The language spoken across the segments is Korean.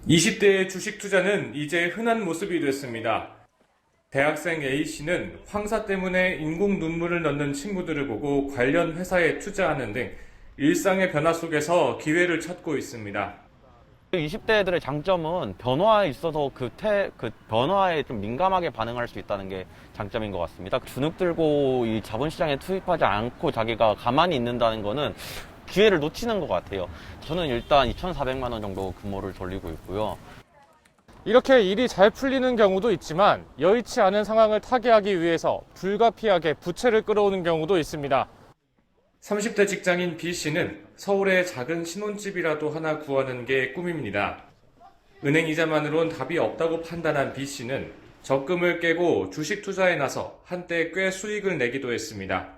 20대의 주식 투자는 이제 흔한 모습이 됐습니다. 대학생 A씨는 황사 때문에 인공 눈물을 넣는 친구들을 보고 관련 회사에 투자하는 등 일상의 변화 속에서 기회를 찾고 있습니다. 20대들의 장점은 변화에 있어서 그 변화에 좀 민감하게 반응할 수 있다는 게 장점인 것 같습니다. 주눅 들고 이 자본시장에 투입하지 않고 자기가 가만히 있는다는 거는 기회를 놓치는 것 같아요. 저는 일단 2,400만 원 정도 금모를 돌리고 있고요. 이렇게 일이 잘 풀리는 경우도 있지만 여의치 않은 상황을 타개하기 위해서 불가피하게 부채를 끌어오는 경우도 있습니다. 30대 직장인 B씨는 서울에 작은 신혼집이라도 하나 구하는 게 꿈입니다. 은행 이자만으론 답이 없다고 판단한 B씨는 적금을 깨고 주식 투자에 나서 한때 꽤 수익을 내기도 했습니다.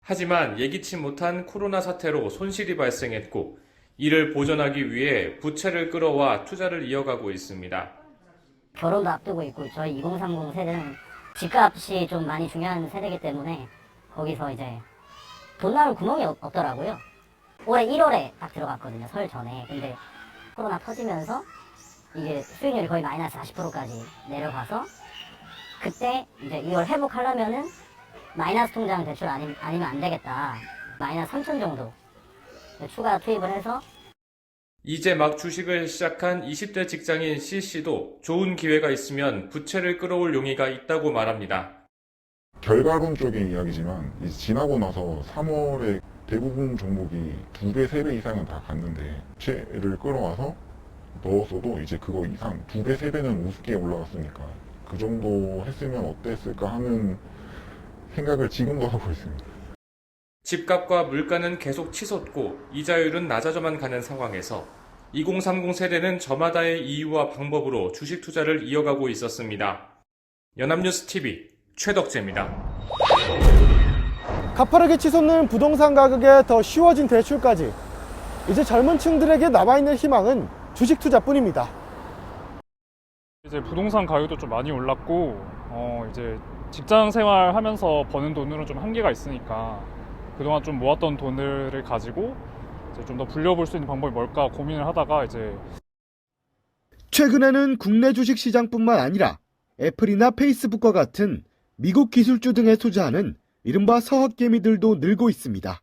하지만 예기치 못한 코로나 사태로 손실이 발생했고 이를 보전하기 위해 부채를 끌어와 투자를 이어가고 있습니다. 결혼도 앞두고 있고 저희 2030 세대는 집값이 좀 많이 중요한 세대이기 때문에 거기서 이제 돈 나올 구멍이 없더라고요. 올해 1월에 딱 들어갔거든요. 설 전에. 근데 코로나 터지면서 이게 수익률이 거의 마이너스 40%까지 내려가서 그때 이제 이걸 회복하려면은 마이너스 통장 대출 아니면 안 되겠다. 마이너스 3천 정도 추가 투입을 해서 이제 막 주식을 시작한 20대 직장인 C씨도 좋은 기회가 있으면 부채를 끌어올 용의가 있다고 말합니다. 결과론적인 이야기지만 이제 지나고 나서 3월에 대부분 종목이 2배, 3배 이상은 다 갔는데 부채를 끌어와서 넣었어도 이제 그거 이상 2배, 3배는 우습게 올라갔으니까 그 정도 했으면 어땠을까 하는 생각을 지금도 하고 있습니다. 집값과 물가는 계속 치솟고 이자율은 낮아져만 가는 상황에서 2030 세대는 저마다의 이유와 방법으로 주식 투자를 이어가고 있었습니다. 연합뉴스 TV 최덕재입니다. 가파르게 치솟는 부동산 가격에 더 쉬워진 대출까지 이제 젊은 층들에게 남아있는 희망은 주식 투자뿐입니다. 이제 부동산 가격도 좀 많이 올랐고 이제 직장 생활하면서 버는 돈으로 좀 한계가 있으니까 그동안 좀 모았던 돈을 가지고 이제 좀 더 불려볼 수 있는 방법이 뭘까 고민을 하다가 이제 최근에는 국내 주식 시장뿐만 아니라 애플이나 페이스북과 같은 미국 기술주 등에 투자하는 이른바 서학개미들도 늘고 있습니다.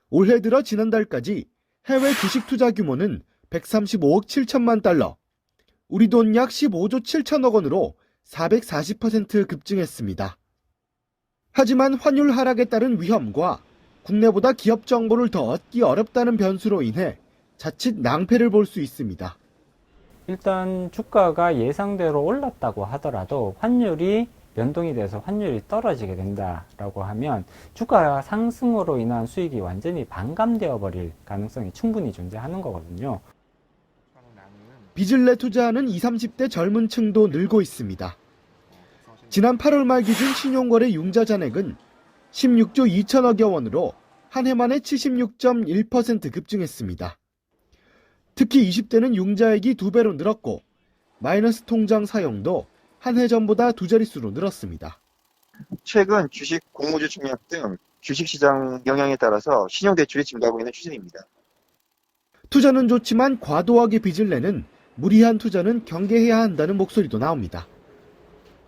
올해 들어 지난달까지 해외 주식 투자 규모는 135억 7천만 달러, 우리 돈 약 15조 7천억 원으로 440% 급증했습니다. 하지만 환율 하락에 따른 위험과 국내보다 기업 정보를 더 얻기 어렵다는 변수로 인해 자칫 낭패를 볼 수 있습니다. 일단 주가가 예상대로 올랐다고 하더라도 환율이 변동이 돼서 환율이 떨어지게 된다라고 하면 주가 상승으로 인한 수익이 완전히 반감되어 버릴 가능성이 충분히 존재하는 거거든요. 빚을 내 투자하는 20, 30대 젊은 층도 늘고 있습니다. 지난 8월 말 기준 신용거래 융자 잔액은 16조 2천억여 원으로 한 해 만에 76.1% 급증했습니다. 특히 20대는 융자액이 2배로 늘었고 마이너스 통장 사용도 한 해 전보다 2자릿수로 늘었습니다. 최근 주식 공모주 청약 등 주식시장 영향에 따라서 신용대출이 증가하고 있는 추세입니다. 투자는 좋지만 과도하게 빚을 내는 무리한 투자는 경계해야 한다는 목소리도 나옵니다.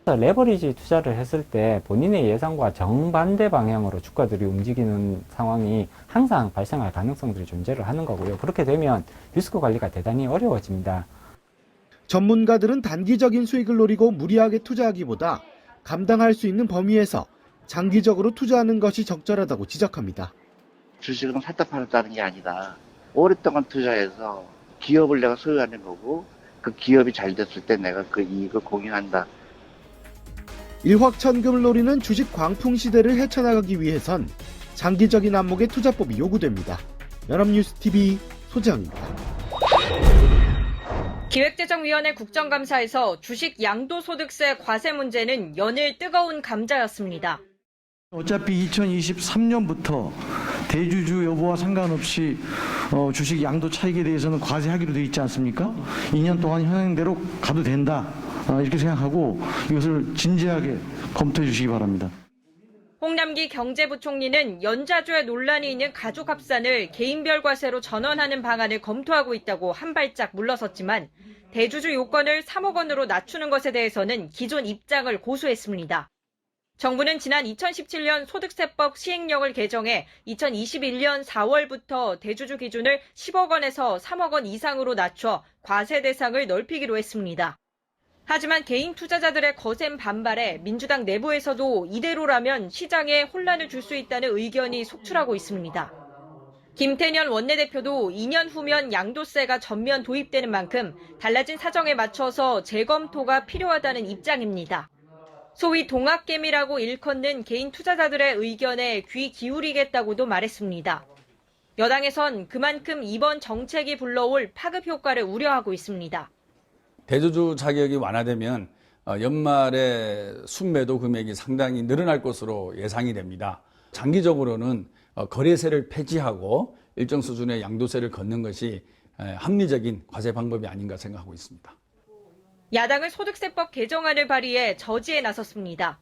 레버리지 투자를 했을 때 본인의 예상과 정반대 방향으로 주가들이 움직이는 상황이 항상 발생할 가능성들이 존재를 하는 거고요. 그렇게 되면 리스크 관리가 대단히 어려워집니다. 전문가들은 단기적인 수익을 노리고 무리하게 투자하기보다 감당할 수 있는 범위에서 장기적으로 투자하는 것이 적절하다고 지적합니다. 주식은 샀다 팔았다는 게 아니다. 오랫동안 투자해서 기업을 내가 소유하는 거고 그 기업이 잘 됐을 때 내가 그 이익을 공유한다. 일확천금을 노리는 주식 광풍 시대를 헤쳐나가기 위해선 장기적인 안목의 투자법이 요구됩니다. 연합뉴스TV 소재영입니다. 기획재정위원회 국정감사에서 주식 양도소득세 과세 문제는 연일 뜨거운 감자였습니다. 어차피 2023년부터 대주주 여부와 상관없이 주식 양도 차익에 대해서는 과세하기로 되어 있지 않습니까? 2년 동안 현행대로 가도 된다. 이렇게 생각하고 이것을 진지하게 검토해 주시기 바랍니다. 홍남기 경제부총리는 연자조에 논란이 있는 가족합산을 개인별 과세로 전환하는 방안을 검토하고 있다고 한 발짝 물러섰지만 대주주 요건을 3억 원으로 낮추는 것에 대해서는 기존 입장을 고수했습니다. 정부는 지난 2017년 소득세법 시행령을 개정해 2021년 4월부터 대주주 기준을 10억 원에서 3억 원 이상으로 낮춰 과세 대상을 넓히기로 했습니다. 하지만 개인 투자자들의 거센 반발에 민주당 내부에서도 이대로라면 시장에 혼란을 줄 수 있다는 의견이 속출하고 있습니다. 김태년 원내대표도 2년 후면 양도세가 전면 도입되는 만큼 달라진 사정에 맞춰서 재검토가 필요하다는 입장입니다. 소위 동학개미라고 일컫는 개인 투자자들의 의견에 귀 기울이겠다고도 말했습니다. 여당에선 그만큼 이번 정책이 불러올 파급 효과를 우려하고 있습니다. 대주주 자격이 완화되면 연말에 순매도 금액이 상당히 늘어날 것으로 예상이 됩니다. 장기적으로는 거래세를 폐지하고 일정 수준의 양도세를 걷는 것이 합리적인 과세 방법이 아닌가 생각하고 있습니다. 야당은 소득세법 개정안을 발의해 저지에 나섰습니다.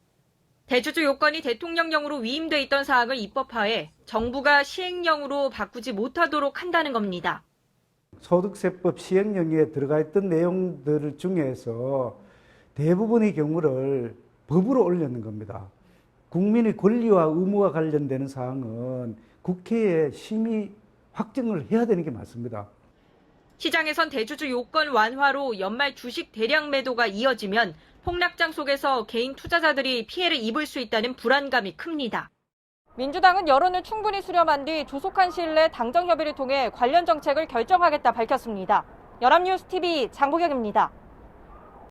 대주주 요건이 대통령령으로 위임돼 있던 사항을 입법화해 정부가 시행령으로 바꾸지 못하도록 한다는 겁니다. 소득세법 시행령에 들어가 있던 내용들 중에서 대부분의 경우를 법으로 올렸는 겁니다. 국민의 권리와 의무와 관련되는 사항은 국회에 심의 확정을 해야 되는 게 맞습니다. 시장에선 대주주 요건 완화로 연말 주식 대량 매도가 이어지면 폭락장 속에서 개인 투자자들이 피해를 입을 수 있다는 불안감이 큽니다. 민주당은 여론을 충분히 수렴한 뒤 조속한 시일 내 당정 협의를 통해 관련 정책을 결정하겠다 밝혔습니다. 연합뉴스TV 장보경입니다.